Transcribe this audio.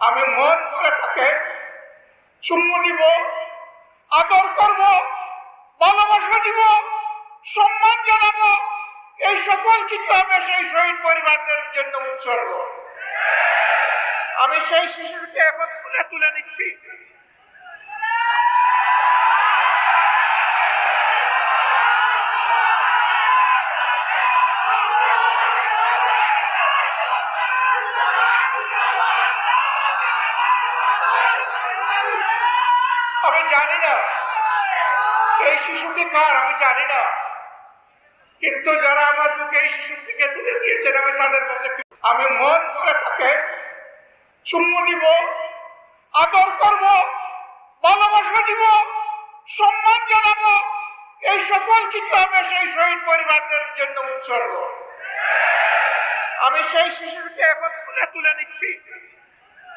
আমি মন করে তাকে চুম্বু দিব, আদর করব, ভালোবাসা দিব, সম্মান জানাবো। এই সকল কিছু আমি সেই শহীদ পরিবারদের জন্য উৎসর্গ। আমি সেই শিশুকে এখন তুলে নিচ্ছি। আমি জানি না এই শিশুটি কার, আমি জানি না, কিন্তু যারা আমার বুকে এই শিশুটিকে তুলে দিয়েছেন আমি তাদের কাছে আমি মন করে তাকে চুম্বু দিব, আদর করব, ভালোবাসা দিব, সম্মান জানাবো। এই সকল কিছু আমি সেই শহীদ পরিবারদের জন্য উৎসর্গ। আমি সেই শিশুকে এখন তুলে নিচ্ছি।